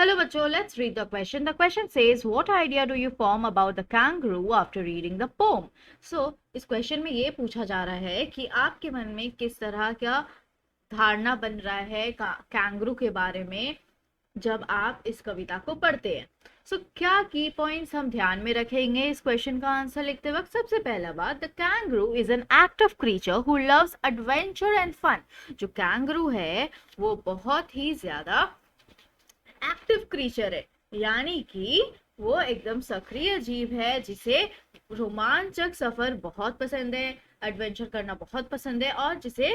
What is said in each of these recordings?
Hello बच्चों, let's read the question. The question says, what idea do you form about the kangaroo after reading the poem? So, इस question में ये पूछा जा रहा है कि आपके मन में किस तरह का धारणा बन रहा है कैंगरू के बारे में जब आप इस कविता को पढ़ते हैं. सो क्या की पॉइंट्स हम ध्यान में रखेंगे इस क्वेश्चन का आंसर लिखते वक्त. सबसे पहला बात, the kangaroo is an active creature who loves adventure and fun. जो कैंगरू है वो बहुत ही ज्यादा एक्टिव क्रीचर है, यानी कि वो एकदम सक्रिय जीव है जिसे रोमांचक सफर बहुत पसंद है, एडवेंचर करना बहुत पसंद है और जिसे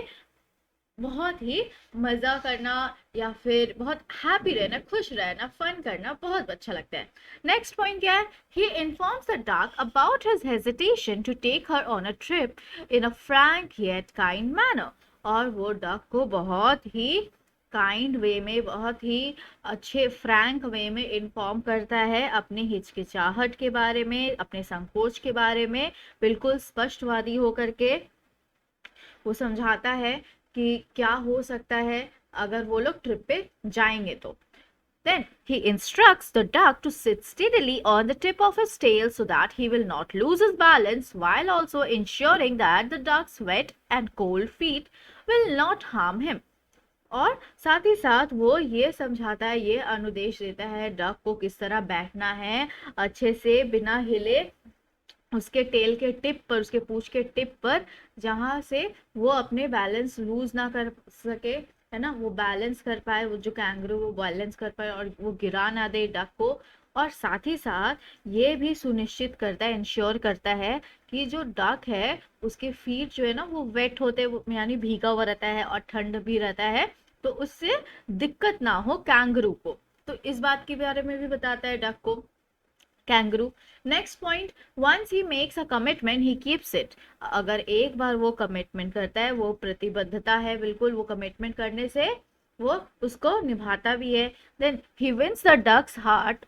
बहुत ही मजा करना या फिर बहुत हैप्पी रहना, खुश रहना, फन करना बहुत अच्छा लगता है. नेक्स्ट पॉइंट क्या है? He informs the duck about his hesitation to take her on a trip in a frank yet kind manner. और वो डक को बहुत ही काइंड वे में, बहुत ही अच्छे फ्रैंक वे में इन्फॉर्म करता है अपनी हिचकिचाहट के बारे में, अपने संकोच के बारे में, बिल्कुल स्पष्टवादी होकर के वो समझाता है कि क्या हो सकता है अगर वो लोग ट्रिप पे जाएंगे तो. Then he instructs the duck to sit steadily on the tip of his tail so that he will not lose his balance, while also ensuring that the duck's wet and cold feet will not harm him. और साथ ही साथ वो ये समझाता है, ये अनुदेश देता है डक को किस तरह बैठना है अच्छे से बिना हिले, उसके टेल के टिप पर, उसके पूंछ के टिप पर, जहां से वो अपने बैलेंस लूज ना कर सके, है ना, वो बैलेंस कर पाए, वो जो कैंगरू वो बैलेंस कर पाए और वो गिरा ना दे डक को. और साथ ही साथ ये भी सुनिश्चित करता है, इंश्योर करता है कि जो डक है उसके फीट जो है ना वो वेट होते हैं, यानी भीगा हुआ रहता है और ठंड भी रहता है, तो उससे दिक्कत ना हो कैंगरू को. तो इस बात के बारे में भी बताता है डक को kangaroo. Next point, once he makes a commitment he keeps it. अगर एक बार वो कमिटमेंट करता है, वो प्रतिबद्धता है बिल्कुल वो कमिटमेंट करने से, वो उसको निभाता भी है. Then he wins the duck's heart,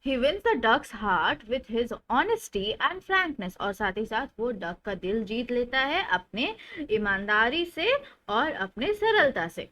he wins the duck's heart with his honesty and frankness. और साथ ही साथ वो डक का दिल जीत लेता है अपने ईमानदारी से और अपने सरलता से.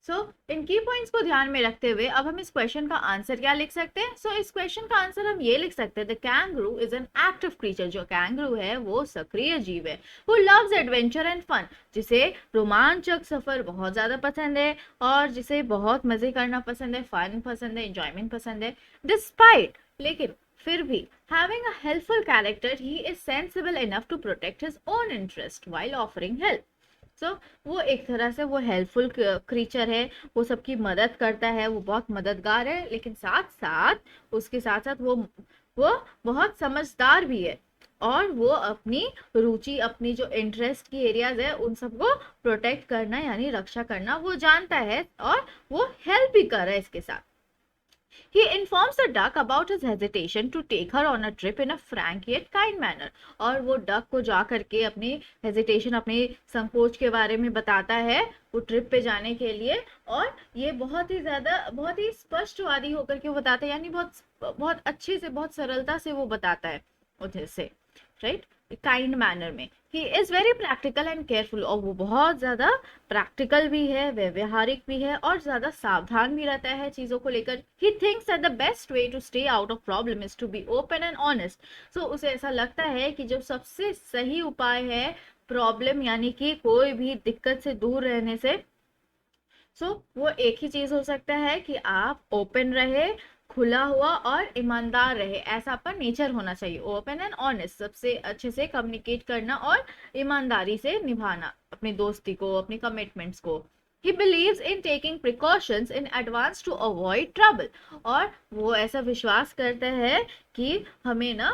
सो इन की पॉइंट्स को ध्यान में रखते हुए अब हम इस क्वेश्चन का आंसर क्या लिख सकते हैं? सो इस क्वेश्चन का आंसर हम ये लिख सकते हैं, the kangaroo is an active creature. जो कैंगरू है वो सक्रिय जीव है, who loves adventure and fun. जिसे रोमांचक सफर बहुत ज्यादा पसंद है और जिसे बहुत मजे करना पसंद है, फन पसंद है, एंजॉयमेंट पसंद है. डिस्पाइट, लेकिन फिर भी, having a helpful character, he is sensible enough to protect his own interest while offering help. So वो एक तरह से वो हेल्पफुल क्रीचर है, वो सबकी मदद करता है, वो बहुत मददगार है, लेकिन साथ साथ उसके साथ साथ वो बहुत समझदार भी है और वो अपनी रुचि, अपनी जो इंटरेस्ट की एरियाज है उन सबको प्रोटेक्ट करना यानी रक्षा करना वो जानता है और वो हेल्प भी कर रहा है इसके साथ. He informs the duck about his hesitation to take her on a trip in a frank yet kind manner. और वो डक को जा करके अपनी हेजिटेशन, अपनी संकोच के बारे में बताता है वो ट्रिप पे जाने के लिए, और ये बहुत ही ज्यादा, बहुत ही स्पष्टवादी होकर के वो बताता है, यानी बहुत बहुत अच्छे से, बहुत सरलता से वो बताता है उधर से, राइट, काइंड मैनर में. He is very practical and careful. और वो बहुत ज्यादा प्रैक्टिकल भी है, व्यवहारिक भी है और ज्यादा सावधान भी रहता है चीजों को लेकर. He thinks that the best way to stay out of problem is to be open and honest. So उसे ऐसा लगता है कि जो सबसे सही उपाय है प्रॉब्लम यानी कि कोई भी दिक्कत से दूर रहने से, वो एक ही चीज हो सकता है कि आप ओपन रहे, खुला हुआ और ईमानदार रहे. ऐसा आपका नेचर होना चाहिए, ओपन एंड ऑनेस्ट, सबसे अच्छे से कम्युनिकेट करना और ईमानदारी से निभाना अपनी दोस्ती को, अपनी कमिटमेंट्स को. He believes in taking precautions in advance to avoid trouble. और वो ऐसा विश्वास करता है कि हमें ना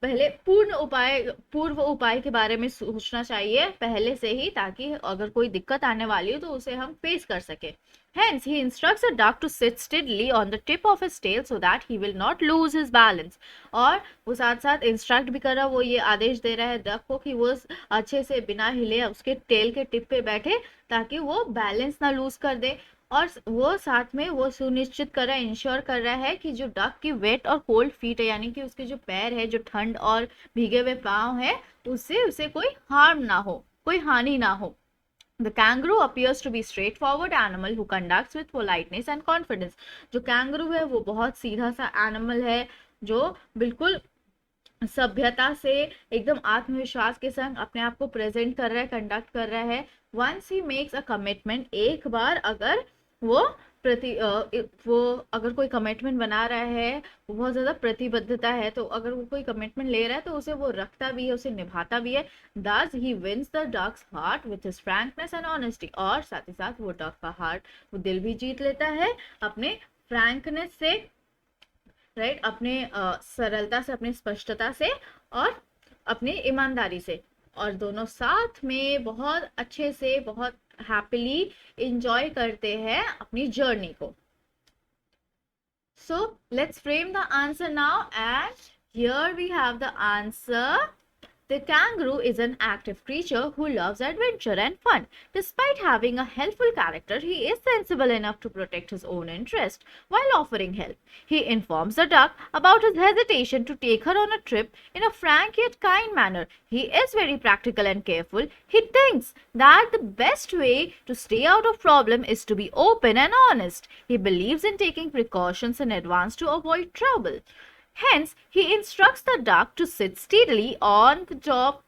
पहले पूर्व उपाय के बारे में सोचना चाहिए पहले से ही, ताकि अगर कोई दिक्कत आने वाली हो तो उसे हम फेस कर सके. Hence, he instructs the duck to sit steadily on the tip of his tail so that he will not lose his balance. और वो साथ साथ इंस्ट्रक्ट भी कर रहा है, वो ये आदेश दे रहा है डक को कि वो अच्छे से बिना हिले उसके टेल के टिप पे बैठे ताकि वो बैलेंस ना लूज कर दे. और वो साथ में वो सुनिश्चित कर रहा है, इंश्योर कर रहा है कि जो डक की वेट और कोल्ड फीट है, यानी कि उसके जो पैर है, जो ठंड और भीगे हुए पाँव है, उससे उसे कोई हार्म ना हो, कोई हानि ना हो. The kangaroo appears to be straightforward animal who conducts with politeness and confidence. जो kangaroo है वो बहुत सीधा सा animal है जो बिल्कुल सभ्यता से एकदम आत्मविश्वास के संग अपने आप को प्रेजेंट कर रहा है, कंडक्ट कर रहा है. Once he makes a commitment, एक बार अगर वो वो अगर कोई कमिटमेंट बना रहा है, वो बहुत ज्यादा प्रतिबद्धता है, तो अगर वो कोई कमिटमेंट ले रहा है तो उसे वो रखता भी है, उसे निभाता भी है. Thus he wins the duck's heart with his frankness and honesty, और साथ ही साथ वो डक का हार्ट, वो दिल भी जीत लेता है अपने फ्रैंकनेस से, राइट, अपने सरलता से, अपनी स्पष्टता से और अपनी ईमानदारी से, और दोनों साथ में बहुत अच्छे से, बहुत हैप्पीली इंजॉय करते हैं अपनी जर्नी को. So let's frame the answer now, and here we have the answer. The kangaroo is an active creature who loves adventure and fun. Despite having a helpful character, he is sensible enough to protect his own interest while offering help. He informs the duck about his hesitation to take her on a trip in a frank yet kind manner. He is very practical and careful. He thinks that the best way to stay out of problem is to be open and honest. He believes in taking precautions in advance to avoid trouble. Hence, he instructs the duck to sit steadily on the top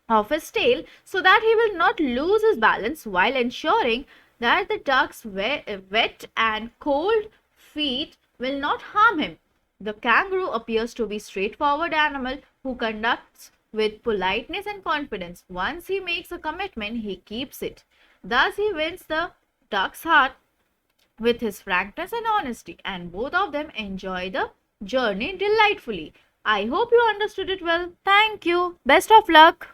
of his tail so that he will not lose his balance, while ensuring that the duck's wet and cold feet will not harm him. The kangaroo appears to be a straightforward animal who conducts with politeness and confidence. Once he makes a commitment, he keeps it. Thus, he wins the duck's heart with his frankness and honesty, and both of them enjoy the journey delightfully. I hope you understood it well. Thank you. Best of luck.